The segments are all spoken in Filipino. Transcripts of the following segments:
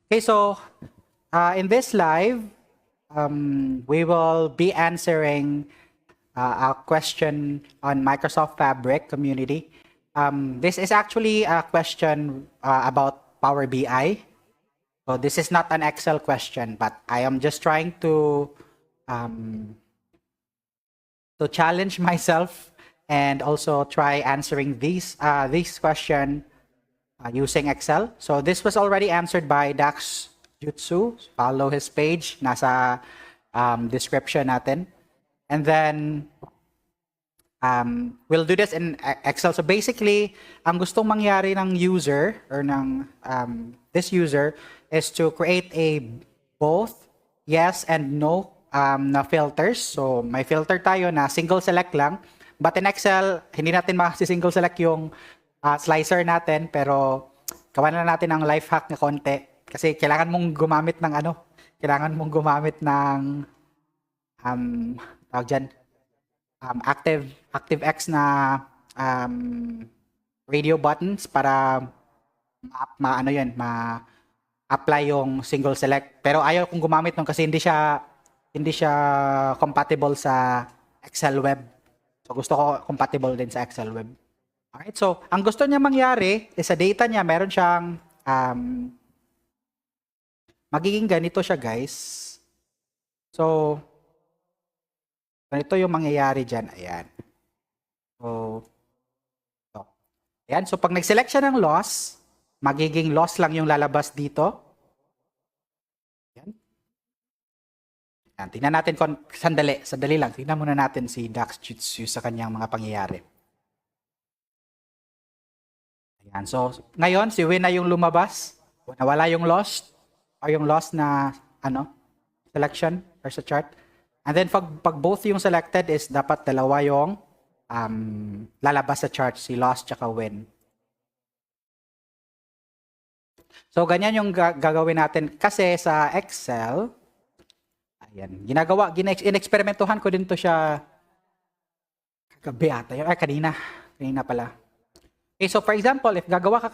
Okay, so in this live, we will be answering a question on Microsoft Fabric community. This is actually a question about Power BI. So this is not an Excel question, but I am just trying to challenge myself and also try answering these question using Excel. So this was already answered by Dax Jutsu. Follow his page. Nasa description natin. And then we'll do this in Excel. So basically, ang gustong mangyari ng user or ng this user is to create a both yes and no na filters. So may filter tayo na single select lang. But in Excel, hindi natin single select yung slicer natin, pero gawa na natin ng life hack na konti. Kasi kailangan mong gumamit ng tawag dyan, ActiveX na radio buttons para ma-apply yung single select. Pero ayaw kong gumamit nun kasi hindi siya compatible sa Excel web. So gusto ko compatible din sa Excel web. Alright, so ang gusto niya mangyari is sa data niya, meron siyang magiging ganito siya, guys. So ganito yung mangyayari dyan. Ayan. Ayan. So pag nag-select siya ng loss, magiging loss lang yung lalabas dito. Ayan. Ayan. Tingnan natin sandali lang. Tingnan muna natin si Dax Jutsu sa kanyang mga pangyayari. Ayan. So ngayon, si Win na yung lumabas. Nawala yung loss or yung loss na selection or sa chart. And then pag both yung selected is dapat dalawa yung lalabas sa chart, si loss tsaka win. So ganyan yung gagawin natin kasi sa Excel, ayan, inexperimentuhan ko din to siya kagabi ata, kanina pala. Okay, so for example, if gagawa ka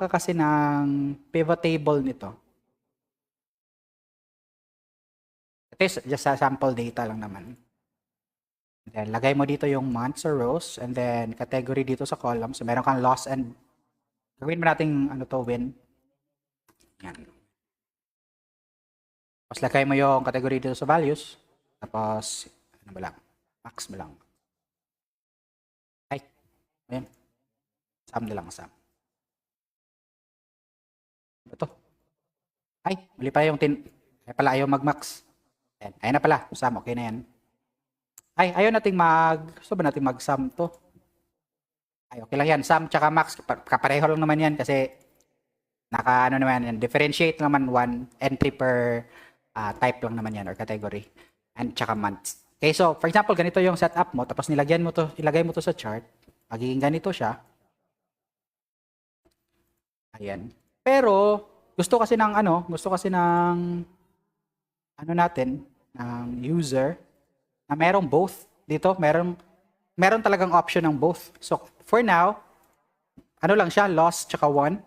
kasi ng pivot table nito. Ito is just a sample data lang naman. And then, lagay mo dito yung months or rows, and then category dito sa column. So, meron kang loss and gawin mo natin win. Yan. Tapos, lagay mo yung category dito sa values. Tapos, max mo lang. Ay, ayan. Sum na lang, sum. Ito. Ay, mali pala yung ayaw mag-max. Ayan na pala, sum, okay na yan. Ay, ayaw nating gusto ba natin mag-sum to? Ay, okay lang yan, sum tsaka max, kapareho lang naman yan kasi naman yan, differentiate naman one entry per type lang naman yan or category and tsaka months. Okay, so for example, ganito yung setup mo, tapos ilagay mo to sa chart, magiging ganito siya. Ayan. Pero, gusto kasi ng user na merong both dito, meron talagang option ng both. So for now, lang siya, loss tsaka one.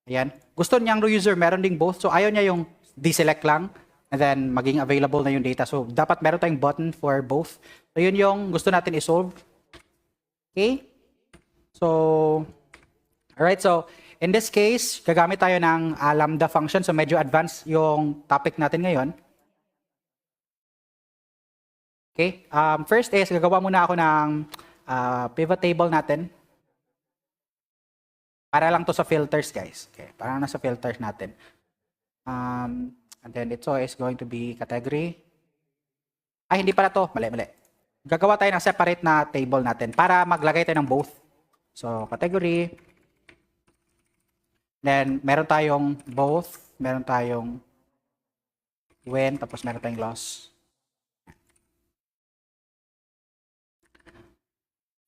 Ayan. Gusto niyang user meron ding both. So ayaw niya yung deselect lang and then maging available na yung data. So dapat meron tayong button for both. So yun yung gusto natin i-solve. Okay? So alright, so in this case, gagamit tayo ng lambda function. So medyo advanced yung topic natin ngayon. Okay, first is gagawa muna ako ng pivot table natin. Para lang to sa filters, guys. Okay, para lang sa filters natin. And then ito is going to be category. Ay, hindi pala to. Mali. Gagawa tayo ng separate na table natin para maglagay tayo ng both. So, category. Then, meron tayong both. Meron tayong win. Tapos meron tayong loss.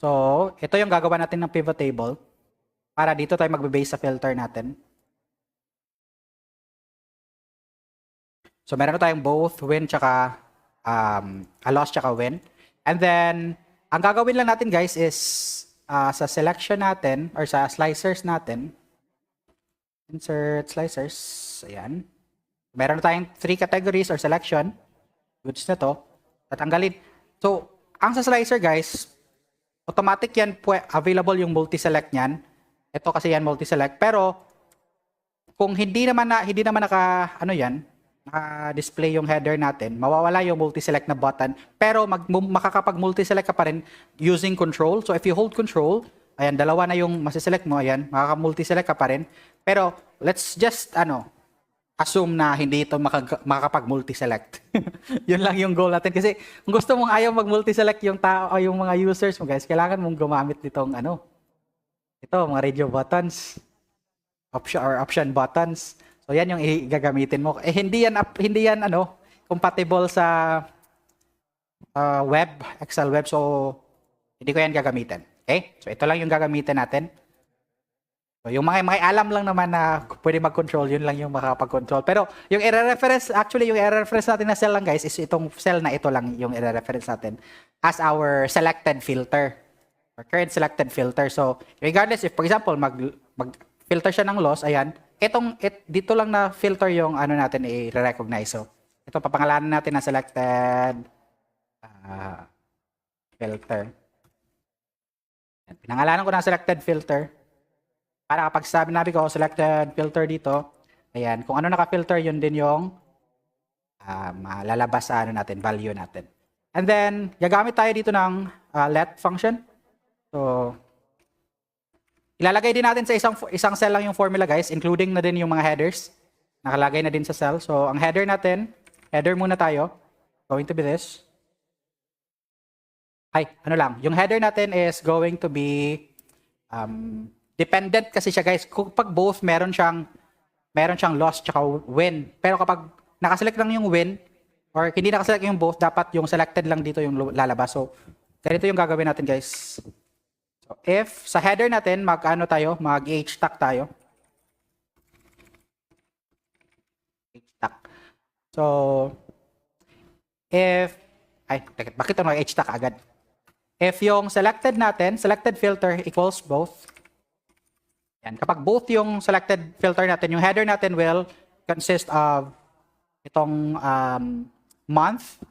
So, ito yung gagawa natin ng pivot table para dito tayo magbe-base sa filter natin. So, meron tayong both win tsaka loss tsaka win. And then, ang gagawin lang natin, guys, is sa selection natin or sa slicers natin, Insert slicers. Ayan. Meron na tayong 3 categories or selection. Goods na to. Tatanggalin. So, ang sa slicer guys, automatic yan available yung multi-select niyan. Ito kasi yan multi-select. Pero, kung hindi naman naka-display yung header natin, mawawala yung multi-select na button. Pero, makakapag-multi-select ka pa rin using control. So, if you hold control, ayan, dalawa na yung masiselect mo. Ayan, makaka-multi-select ka pa rin. Pero, let's just, assume na hindi ito makakapag-multi-select. Yun lang yung goal natin. Kasi, kung gusto mong ayaw mag-multi-select yung tao o yung mga users mo, guys, kailangan mong gumamit nitong, ito, mga radio buttons. Option buttons. So, yan yung gagamitin mo. Hindi yan, compatible sa Excel web. So, hindi ko yan gagamitin. Okay? So, ito lang yung gagamitin natin. So, yung mga alam lang naman na pwede mag-control, yun lang yung makakapag-control. Pero, yung i-reference natin na cell lang guys, is itong cell na ito lang yung i-reference natin as our selected filter. Or current selected filter. So, regardless if, for example, mag-filter siya ng loss, ayan, dito lang na filter yung natin i-recognize. So, ito, papangalanan natin na selected filter. Pinangalanan ko na selected filter. Para kapag sabi ko, selected filter dito, ayan, kung ano naka-filter, yun din yung malalabas sa natin, value natin. And then, gagamit tayo dito ng let function. So, ilalagay din natin sa isang cell lang yung formula, guys, including na din yung mga headers. Nakalagay na din sa cell. So, ang header natin, header muna tayo. Going to be this. Yung header natin is going to be dependent kasi siya guys. Kapag both meron siyang loss tsaka win. Pero kapag nakaselect lang yung win or hindi nakaselect yung both, dapat yung selected lang dito yung lalabas. So, ganito yung gagawin natin guys. So, if sa header natin mag-h-stack tayo. H-stack. So, if bakit mag-h-stack agad? If yung selected filter equals both. Yan. Kapag both yung selected filter natin, yung header natin will consist of itong month.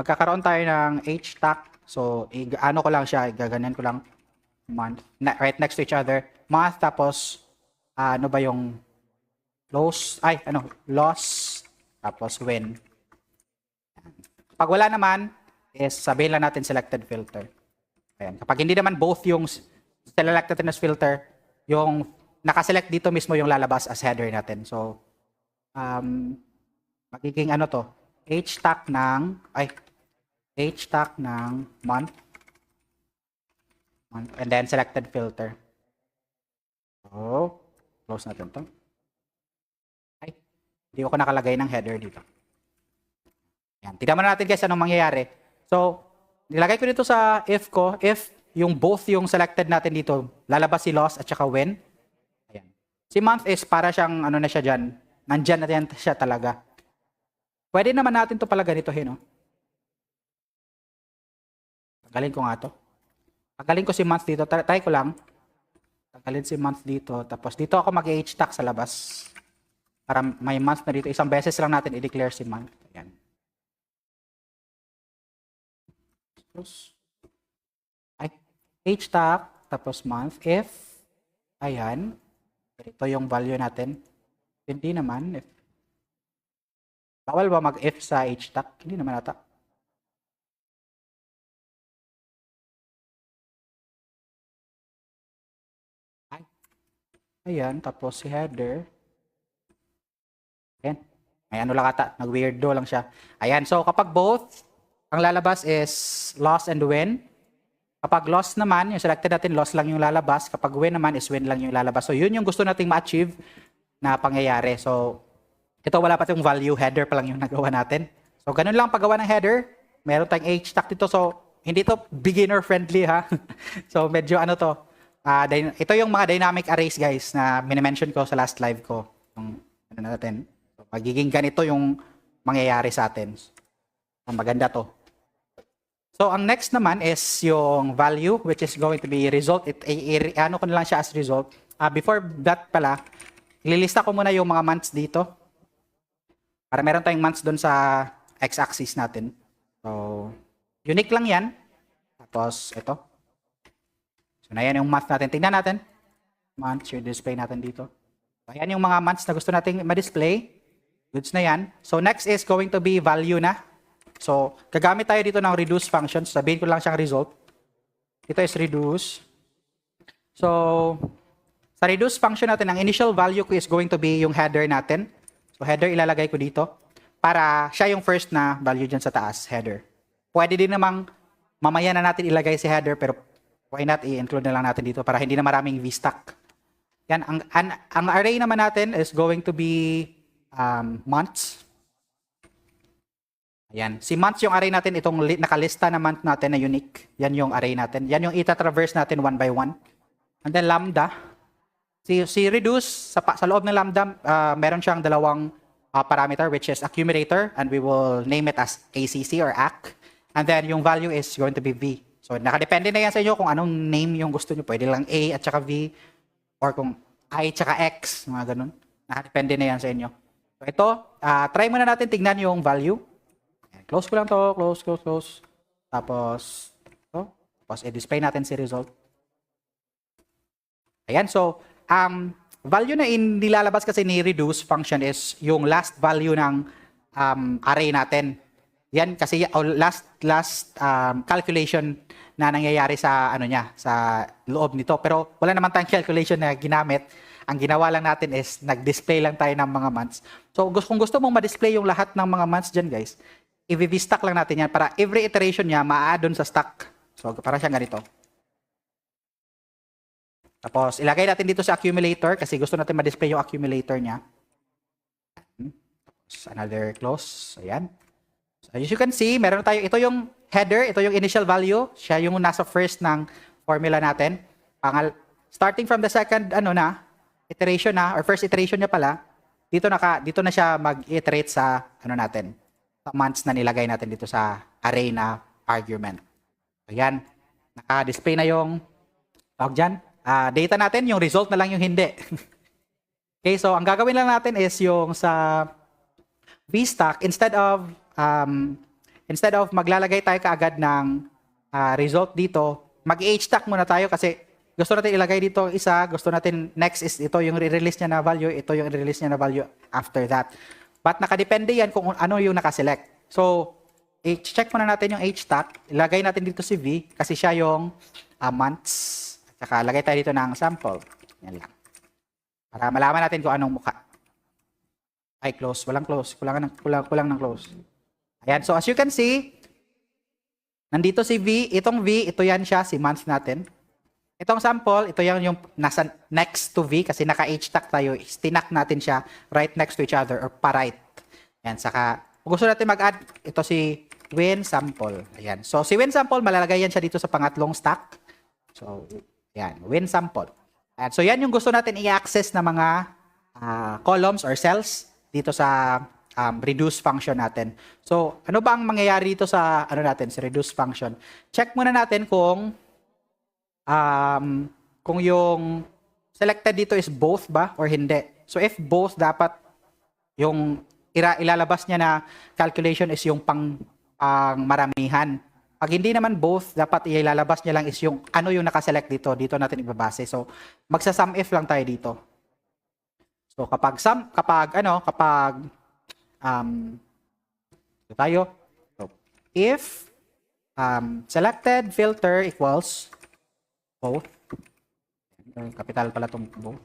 Magkakaroon tayo ng h-stack. So, ko lang siya, gaganyan ko lang month. Right next to each other. Month, tapos, yung loss, tapos win. Kapag wala naman, is sabihin lang natin selected filter. Ayan. Kapag hindi naman both yung selected natin as filter, yung nakaselect dito mismo yung lalabas as header natin. So, magiging h-stack ng month, and then selected filter. So, close natin to. Hindi ko nakalagay ng header dito. Yan. Tignan natin guys anong mangyayari. So, nilagay ko dito sa if ko, if yung both yung selected natin dito, lalabas si loss at saka win. Ayan. Si month is para siyang na siya dyan. Nandyan na yan siya talaga. Pwede naman natin to pala ganitohin. Tanggalin ko nga to. Tanggalin ko si month dito. Try ko lang. Tanggalin si month dito. Tapos dito ako mag-h-stack sa labas. Para may month na dito. Isang beses lang natin i-declare si month. Ayan. Tapos, h-stack, tapos month, if, ayan, ito yung value natin. Hindi naman, if, bawal ba mag-if sa h-stack? Hindi naman ata. Ayan, tapos si header. Ayan, may lang ata, nag-weirdo lang siya. Ayan, so kapag both, ang lalabas is loss and win. Kapag loss naman, yung selected natin, loss lang yung lalabas. Kapag win naman, is win lang yung lalabas. So, yun yung gusto nating ma-achieve na pangyayari. So, ito wala pa yung value, header pa lang yung nagawa natin. So, ganun lang paggawa ng header. Meron tayong h-stack dito. So, hindi to beginner-friendly ha. So, medyo ito yung mga dynamic arrays guys na minimension ko sa last live ko. Yung, natin. So, magiging ganito yung mangyayari sa atin. Ang maganda to. So, ang next naman is yung value which is going to be result. Ko na lang siya as result. before that pala, ililista ko muna yung mga months dito. Para meron tayong months doon sa x-axis natin. So, unique lang yan. Tapos, ito. So, na yan yung month natin. Tingnan natin. Months, yung display natin dito. So, ayan yung mga months na gusto nating ma-display. Goods na yan. So, next is going to be value na. So, gagamit tayo dito ng reduce function. Sabihin ko lang siyang result. Ito is reduce. So, sa reduce function natin, ang initial value ko is going to be yung header natin. So, header ilalagay ko dito para siya yung first na value dyan sa taas, header. Pwede din namang mamaya na natin ilagay si header, pero why not i-include na lang natin dito para hindi na maraming vstack. Yan, ang array naman natin is going to be months. Ayan. Si months yung array natin, itong nakalista na month natin na unique. Yan yung array natin. Yan yung ita-traverse natin one by one. And then lambda. Si reduce, sa loob ng lambda, meron siyang dalawang parameter which is accumulator and we will name it as ACC or ACC. And then yung value is going to be V. So nakadepende na yan sa inyo kung anong name yung gusto nyo. Pwede lang A at saka V or kung I at saka X, mga ganun. Nakadepende na yan sa inyo. So ito, try muna natin tignan yung value. Close ko lang to, close. Tapos, ito. Tapos i-display natin si result. Ayan, so, value na nilalabas kasi ni reduce function is yung last value ng array natin. Yan kasi last calculation na nangyayari sa sa loob nito. Pero wala naman tayong calculation na ginamit. Ang ginawa lang natin is nag-display lang tayo ng mga months. So kung gusto mong ma-display yung lahat ng mga months dyan, guys, i-v-stack lang natin yan para every iteration niya ma-add sa stack. So para siyang ganito. Tapos, ilagay natin dito sa accumulator kasi gusto natin ma-display yung accumulator niya. Tapos, another close. Ayan. So, as you can see, meron tayo, ito yung header, ito yung initial value. Siya yung nasa first ng formula natin. Starting from the second, iteration na, or first iteration niya pala, dito na siya mag-iterate sa, natin, sa months na nilagay natin dito sa array na argument. Ayan. Naka-display na yung, tawag dyan, data natin, yung result na lang yung hindi. Okay, so ang gagawin lang natin is yung sa vstack, instead of maglalagay tayo kaagad ng result dito, mag-hstack muna tayo kasi gusto natin ilagay dito isa, gusto natin next is ito yung re-release niya na value, ito yung re-release niya na value after that. But nakadepende yan kung ano yung nakaselect. So, i-check muna natin yung hstack, ilagay natin dito si V kasi siya yung months. Saka lagay tayo dito ng sample. Yan lang. Para malaman natin kung anong mukha. Ay, close. Walang close. Kulang ng close. Ayan. So, as you can see, nandito si V. Itong V, ito yan siya, si month natin. Itong sample, ito yan yung nasa next to V kasi naka-h-stack tayo. Tinak natin siya right next to each other or pa-right. Ayan. Saka, kung gusto natin mag-add, ito si win sample. Ayan. So, si win sample, malalagay yan siya dito sa pangatlong stack. So, yan, win sample. So yan yung gusto natin i-access na mga columns or cells dito sa reduce function natin. So ano ba ang mangyayari dito sa sa reduce function? Check muna natin kung yung selected dito is both ba or hindi. So if both, dapat yung ilalabas niya na calculation is yung pang maramihan. Pag hindi naman both, dapat ilalabas niya lang is yung ano yung nakaselect dito. Dito natin ibabase. So, magsa-sum if lang tayo dito. So, kapag tayo, so, if selected filter equals both, capital pala itong both.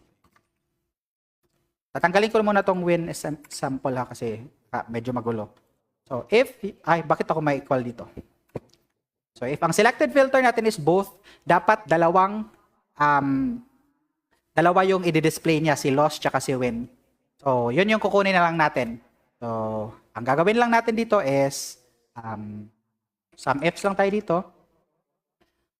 Tatanggalin ko muna itong win sample kasi medyo magulo. So, bakit ako may equal dito? So, if ang selected filter natin is both, dapat dalawa yung i-display niya, si loss tsaka si win. So, yun yung kukunin na lang natin. So, ang gagawin lang natin dito is sum ifs lang tayo dito.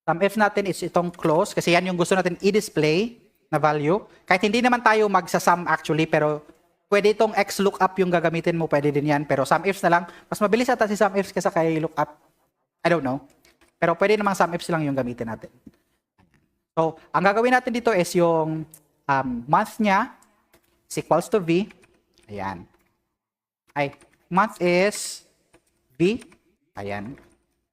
Sum if natin is itong close kasi yan yung gusto natin i-display na value. Kahit hindi naman tayo magsa-sum actually, pero pwede itong x lookup yung gagamitin mo, pwede din yan. Pero sum ifs na lang. Mas mabilis ata si sum ifs kaysa kay lookup. I don't know. Pero pwede namang sum ifs lang yung gamitin natin. So, ang gagawin natin dito is yung month niya is equals to V. Ayan. Ay, month is V. Ayan.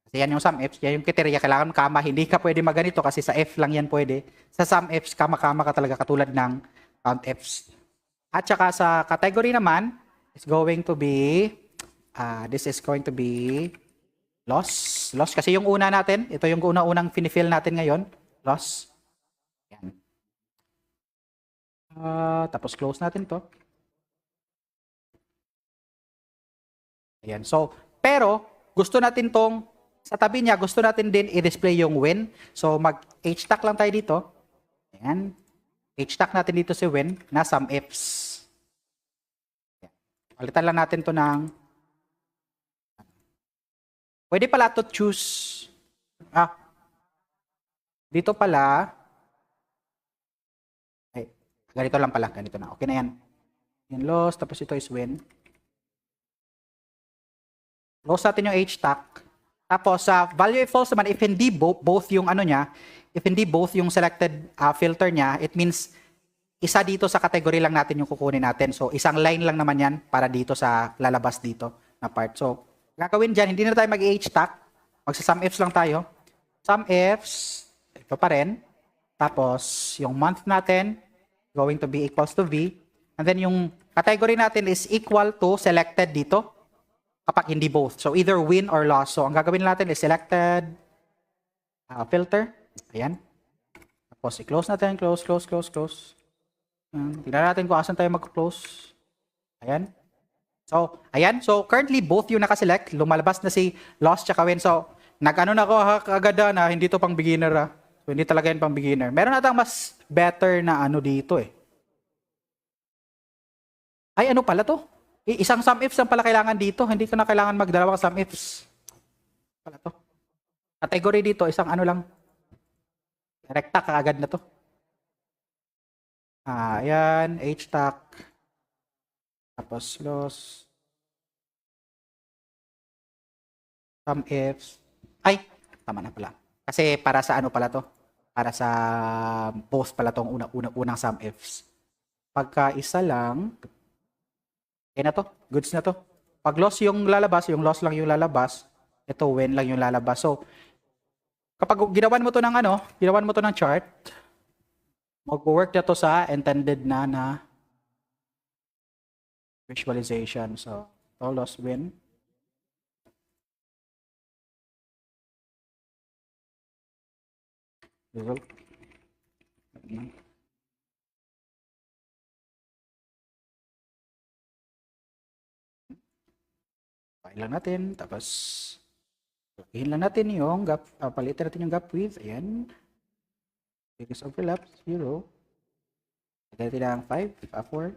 Kasi yan yung sum ifs. Yan yung kriteria. Kailangan kama. Hindi ka pwede maganito kasi sa F lang yan pwede. Sa sum ifs, kama-kama ka talaga katulad ng count ifs. At saka sa category naman, is going to be, this is going to be loss. Loss. Kasi yung una natin, ito yung unang finifill natin ngayon. Loss. Yan. Tapos close natin to. Ayan. So, pero, gusto natin tong, sa tabi niya, gusto natin din i-display yung win. So, mag-h-tag lang tayo dito. Ayan. H-tag natin dito si win na sum ifs. Ayan. Palitan lang natin to ng, pwede pala to choose, dito pala, ay, ganito lang pala, ganito na. Okay na yan. Yan loss, tapos ito is win. Close natin yung h-tag. Tapos sa value if false naman, if hindi both yung ano niya, if hindi both yung selected filter niya, it means isa dito sa category lang natin yung kukunin natin. So isang line lang naman yan para dito sa lalabas dito na part. So gagawin dyan, hindi na tayo mag-h-tag. Magsa-sum ifs lang tayo. Sum ifs, ito pa rin. Tapos yung month natin, going to be equals to V. And then yung category natin is equal to selected dito. Kapag hindi both. So, either win or loss. So, ang gagawin natin is selected filter. Ayan. Tapos, i-close natin. Close. Tignan natin kung asan tayo mag-close. Ayan. So, ayan. So, currently, both yung nakaselect. Lumalabas na si loss tsaka win. So, nag-ano na ako agad na hindi to pang beginner. So, hindi talaga yun pang beginner. Meron natang mas better na ano dito eh. Ay, ano pala to? Isang sum ifs ang pala kailangan dito. Hindi ko na kailangan magdalawang sum ifs. Pala to. Category dito, isang ano lang. Rekta kaagad na to. Ayan, h-tag. Tapos loss. Sum ifs. Ay, tama na pala. Kasi para sa ano pala to? Para sa both pala tong unang sum ifs. Pagka isa lang, okay na to. Goods na to. Pag loss yung lalabas, yung loss lang yung lalabas, ito win lang yung lalabas. So, kapag ginawan mo to ng ano, ginawan mo to ng chart, mag-work na to sa intended na visualization. So, to loss win. Result. Lang natin, tapos lakihin lang natin yung gap, palitan natin yung gap width, ayan. Biggest overlap, 0. Lagyan natin ng 5, 4,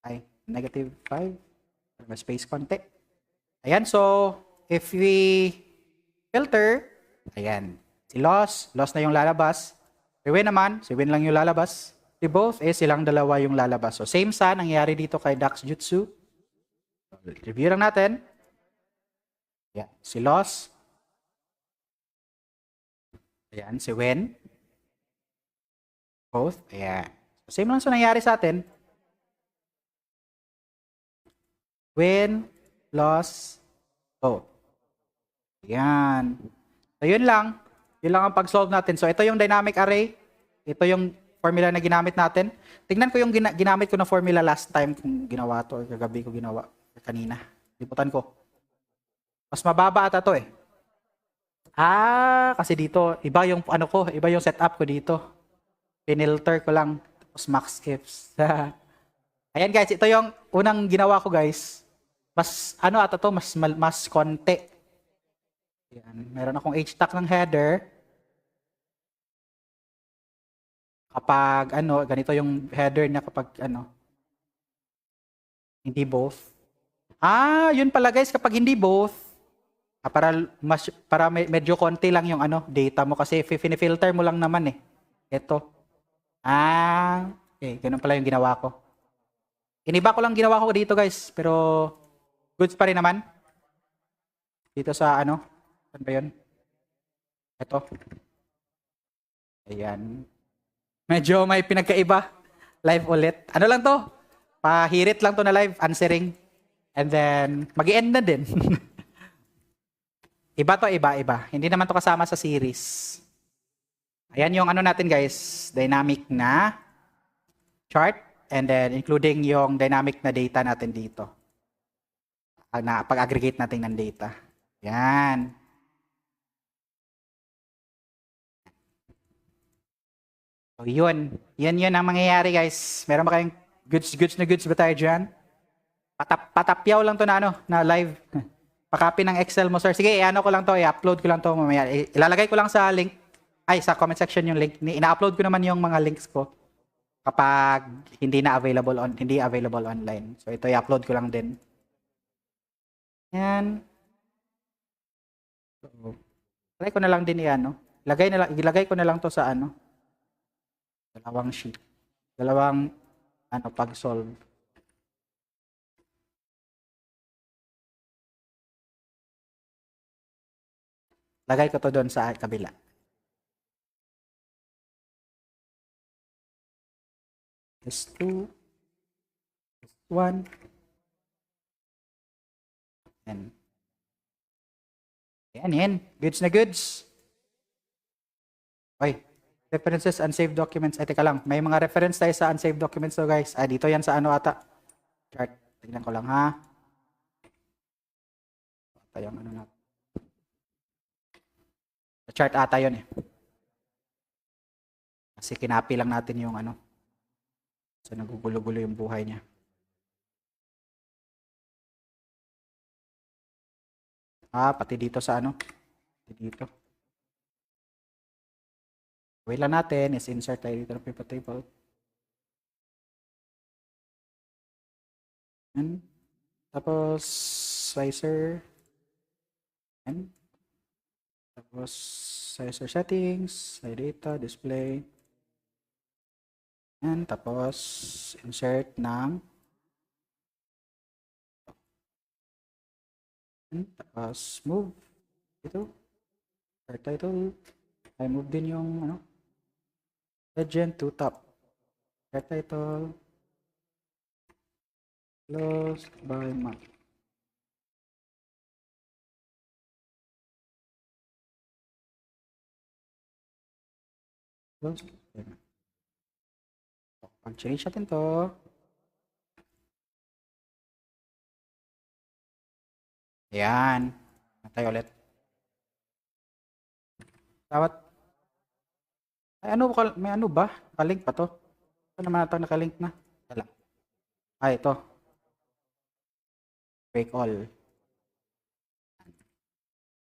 ay, negative 5, may space konti. Ayan, so, if we filter, ayan, si loss na yung lalabas. Si win naman, si win lang yung lalabas. Si both is silang dalawa yung lalabas. So, same sa nangyari dito kay Dax Jutsu. Review lang natin. Ayan, si loss. Ayan, si win. Both. Ayan. So, same lang sa nangyari sa atin. Win, loss, both. Ayan. So, yun lang. Yun lang ang pag-solve natin. So, ito yung dynamic array. Ito yung formula na ginamit natin. Tingnan ko yung ginamit ko na formula last time kung ginawa to or kagabi ko ginawa. Kanina. Liputan ko. Mas mababa ata to eh. Kasi dito, iba yung ano ko, iba yung setup ko dito. Pinilter ko lang. Tapos max ifs. Ayan guys, ito yung unang ginawa ko guys. Mas, ano ata to, mas konti. Ayan, meron akong h-tag ng header. Kapag ano, ganito yung header niya kapag ano. Hindi both. Yun pala guys, kapag hindi both, para medyo konti lang yung ano, data mo kasi filter mo lang naman eh. Ito. Okay, ganun pala yung ginawa ko. Iniba ko lang ginawa ko dito guys, pero goods pa rin naman. Dito sa ano, saan ba yun? Ito. Ayan. Medyo may pinagkaiba. Live ulit. Ano lang to? Pahirit lang to na live, answering. And then, mag-end na din. Iba to, iba. Hindi naman to kasama sa series. Ayan yung ano natin guys, dynamic na chart. And then, including yung dynamic na data natin dito. Na pag-aggregate natin ng data. Yan. So, yun. Yan ang mangyayari, guys. Meron ba kayong goods ba tayo dyan? Patapyaw lang to na na live. Pakopy ng Excel mo, sir. Sige, ano ko lang to, i-upload ko lang to mamaya. Ilalagay ko lang sa link, sa comment section yung link. Ina-upload ko naman yung mga links ko kapag hindi available online. So, ito i-upload ko lang din. Yan. So, try ko na lang din ilagay ko na lang to sa dalawang sheet. Dalawang pag-solve. Lagay ko to doon sa kabila. S2, S1, yan. Goods na goods. Okay. References, unsaved documents. Ay, teka lang. May mga reference tayo sa unsaved documents so guys. Dito yan sa ata. Chart. Tignan ko lang ha. Ata yung natin. Sa chart ata yun eh. Kasi kinapi lang natin yung So nagugulo-gulo yung buhay niya. Pati dito sa Pati dito. Gawin lang natin is insert tayo dito ng pivot table. And, tapos sizer. And, tapos sizer settings, data, display. And tapos insert ng and tapos move ito. Start title. I move din yung legend to top. Start title. Closed by month. Closed by month. Pag-change natin to. Ayan. Tayo ulit. Dapat. May ba? Nakalink pa to. Ano naman ito nakalink na? Wala. Ito. Break all.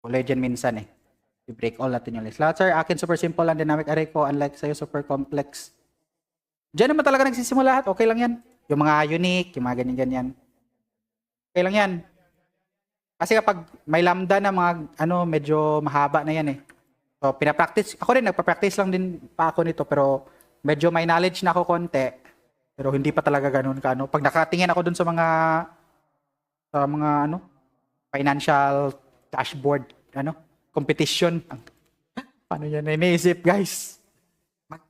Kulay dyan minsan eh. I-break all natin yung list. Lahat sir, akin super simple ang dynamic array ko. Unlike sa'yo, super complex. Diyan naman talaga nagsisimula lahat. Okay lang yan. Yung mga unique, yung mga ganyan-ganyan. Okay lang yan. Kasi kapag may lambda na mga medyo mahaba na yan eh. So, pinapractice. Ako rin, nagpa-practice lang din pa ako nito. Pero medyo may knowledge na ako konti. Pero hindi pa talaga ganun ka. Pag nakatingin ako dun sa mga financial dashboard, competition. Paano yan iniisip, guys?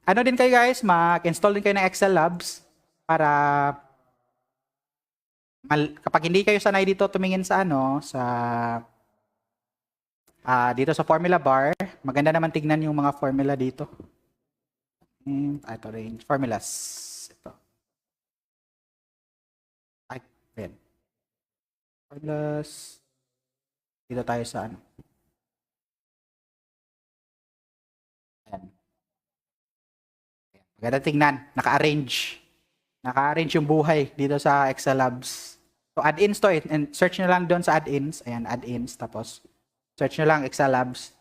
Din kayo guys, mag-install din kayo ng Excel Labs para kapag hindi kayo sanay dito tumingin sa dito sa formula bar, maganda naman tignan yung mga formula dito. Ito range formulas. Ito. Ayan. Formulas. Dito tayo sa Ayan. Maganda tingnan, naka-arrange yung buhay dito sa Excel Labs. So add-ins to it, and search nyo lang doon sa add-ins. Ayan, add-ins, tapos search nyo lang Excel Labs.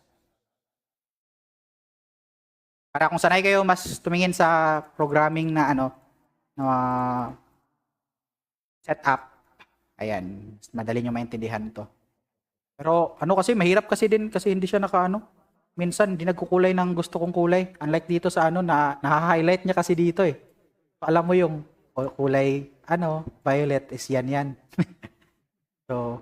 Para kung sanay kayo mas tumingin sa programming na setup, ayan, madali nyo maintindihan to. Pero kasi mahirap kasi din kasi hindi siya minsan hindi nagkukulay ng gusto kong kulay. Unlike dito sa na-highlight niya kasi dito eh. Alam mo yung kulay violet is yan. So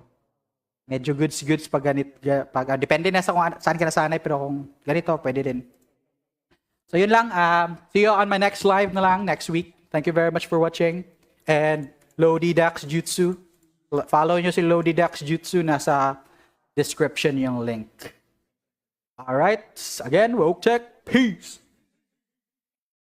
medyo goods pag ganit pag depende na sa kung saan ka nasanay pero kung ganito pwede din. So yun lang. See you on my next live na lang next week. Thank you very much for watching. And Lodi Dax Jutsu. Follow nyo si Lodi Dax Jutsu. Nasa description yung link. Alright. Again, Woke Tech. Peace.